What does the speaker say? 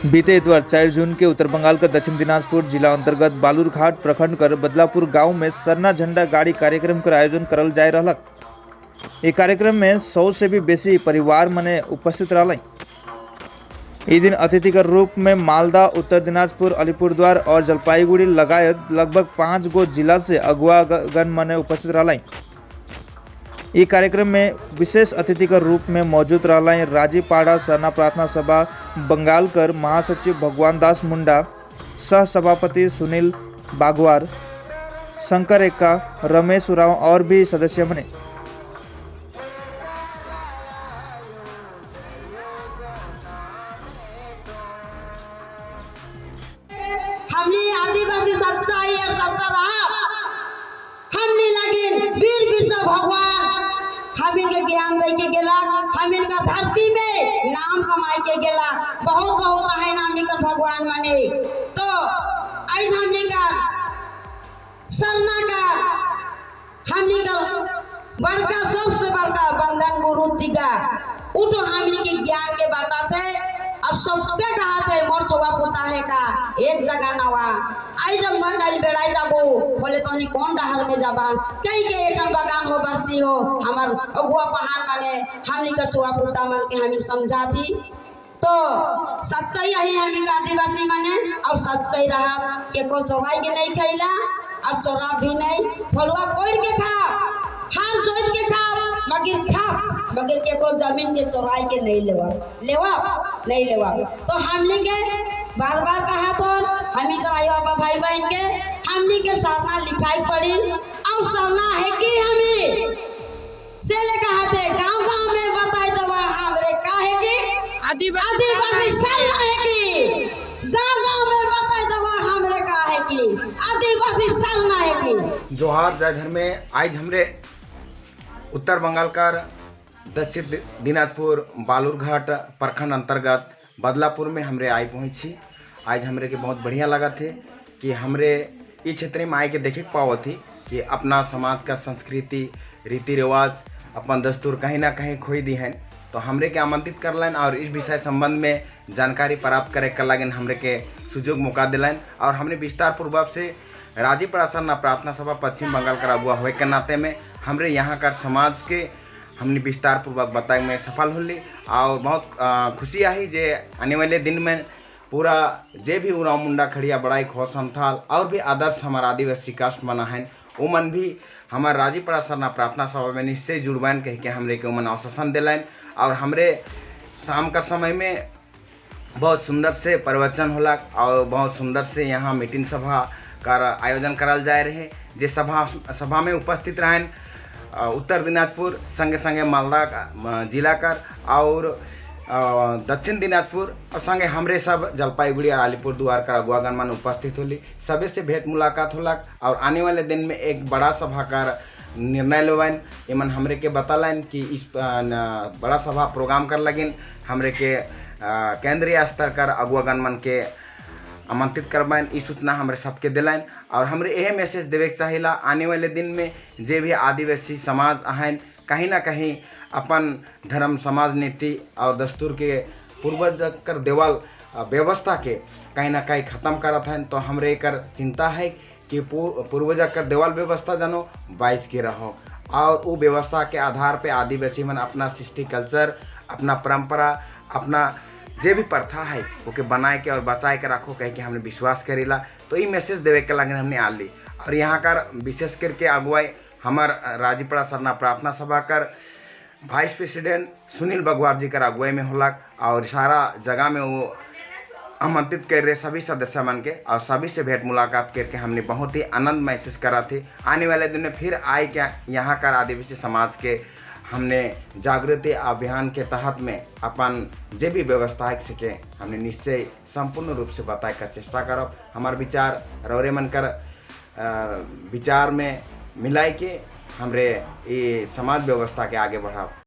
बीते इतवार 4 जून के उत्तर बंगाल का दक्षिण दिनाजपुर जिला अंतर्गत बालूरघाट प्रखंड कर बदलापुर गांव में सरना झंडा गाड़ी कार्यक्रम का आयोजन करल जाय रहलक। ये कार्यक्रम में 100 से भी बेसी परिवार मने उपस्थित रहल। इस दिन अतिथि के रूप में मालदा, उत्तर दिनाजपुर, अलीपुरद्वार और जलपाईगुड़ी लगायत लगभग 5 गो जिला से अगुवागण मने उपस्थित रहल। इस कार्यक्रम में विशेष अतिथि के रूप में मौजूद रहल राजीपाड़ा सरना प्रार्थना सभा बंगालकर महासचिव भगवान दास मुंडा, सह सभापति सुनील बागवार, शंकर एक्का, रमेश उरांव और भी सदस्य बने। हमने आदिवासी सच्चाई और सच्चा रहा, हमने लगिन वीर बिरसा भगवान हमें के ज्ञान दे के गेला, हमें का धरती में नाम कमाई के गेला। बहुत बहुत है नाम निकल भगवान माने। तो आज हमने का सरना का हमने का बड़का सबसे बड़का बंधन गुरु दिगा उठो हमने के ज्ञान के बाटा थे और सबके कहा थे मोर चौवा पुता है का एक जगह नवा आई जब मैं कल बेड़ाई जाबो बोले तो नहीं कौन डहर में जाबा कई के एक बगान हो बस्ती हो हमार अगुआ पहाड़ माने हमनी कर चौवा पुता मन के हमी समझा थी। तो सच्चाई यही हमी का आदिवासी माने और सच्चाई रहा के को चौराई के नहीं खैला और चोरा भी नहीं फलुआ कोड़ के खा हार जोत के खा मगर के को जमीन के चोराई के नहीं लेवा। तो हमने के बार बार कहा तो हमी कराई बाबा भाई बहन के हमने के सरना लिखाई पड़ी और सरना है कि हमें से ले कहा थे गांव में बताई दवा हमरे का है कि आदिवासी सरना है कि गांव में बताई दवा हमरे का है कि आदिवासी सरना है कि जोहार जय घर में आज हमरे उत्तर बंगाल का दक्षिण दिनाजपुर बालूरघाट प्रखंड अंतर्गत बदलापुर में हमरे आई पहुँची। आज हमरे के बहुत बढ़िया लगा थे कि हमरे इस क्षेत्र में आए के देखे पाओ थी कि अपना समाज का संस्कृति रीति रिवाज अपन दस्तूर कहीं ना कहीं खोई दी हैं। तो हमरे के आमंत्रित कर लाइन और इस विषय संबंध में जानकारी प्राप्त करे कर लगे हमरे के सुजोग मौका दिलाइन और हमने विस्तार पूर्वक से राजीपाड़ा सरना प्रार्थना सभा पश्चिम बंगाल का अगुआ होए के नाते में हमरे यहाँ का समाज के हमने विस्तार पूर्वक बताए में सफल होली और बहुत खुशी आई जे आने वाले दिन में पूरा जे भी उराव मुंडा खड़िया बड़ाई खो संथाल और भी आदर्श हमारा आदिवासी कास्ट बना है उमन भी हमारे राजीपाड़ा सरना प्रार्थना सभा में निश्चय जुड़वान कह के हमरे के उमन आश्वासन दिलाइन और हमरे शाम का समय में बहुत सुंदर से प्रवचन होला और बहुत सुंदर से यहाँ मीटिंग सभा का आयोजन करल जाए रहे जे सभा में उपस्थित रहें उत्तर दिनाजपुर संगे संगे मालदा जिला का और दक्षिण दिनाजपुर और संगे हमरे सब जलपाईगुड़ी और अलीपुरद्वार का अगुवागण मान उपस्थित होली सभी से भेंट मुलाकात होला और आने वाले दिन में एक बड़ा सभा का निर्णय लेवाइन एमन हमरे के बतालाइन कि इस बड़ा सभा प्रोग्राम कर लगिन हमरे के केंद्रीय स्तर कर अगुवागण मन के आमंत्रित करवाइन ई सूचना हमरे सबके दिलाइन और हमरे यह मैसेज देवे के चाहिला आने वाले दिन में जे भी आदिवासी समाज हैं कहीं ना कहीं अपन धर्म समाज नीति और दस्तूर के पूर्वज कर देवल व्यवस्था के कहीं ना कहीं ख़त्म करत हैं। तो हमरे कर चिंता है कि पूर्वज कर देवल व्यवस्था जानो 22 के रहो और वो व्यवस्था के आधार पे आदिवासी मन अपना सृष्टि कल्चर अपना परंपरा अपना जे भी प्रथा है वो के बनाए के और बचाए के रखो कह के हमने विश्वास करेला। तो ये मैसेज देवे के लगे हमने आ ली और यहाँ कर विशेष करके अगुवाई हमार राजीपाड़ा सरना प्रार्थना सभा कर वाइस प्रेसिडेंट सुनील बगवार जी कर अगुवाई में होलक और सारा जगह में वो आमंत्रित कर रहे सभी सदस्य मन के और सभी से भेंट मुलाकात करके हमने बहुत ही आनंद महसूस करा थे। आने वाले दिन में फिर आए क्या यहाँ का आदिवासी समाज के हमने जागृति अभियान के तहत में अपन जे भी व्यवस्था सके हमने निश्चय संपूर्ण रूप से बताए कर चेष्टा करब। हमार विचार रौरे मन कर विचार में मिलाए के हमरे ये समाज व्यवस्था के आगे बढ़ाओ।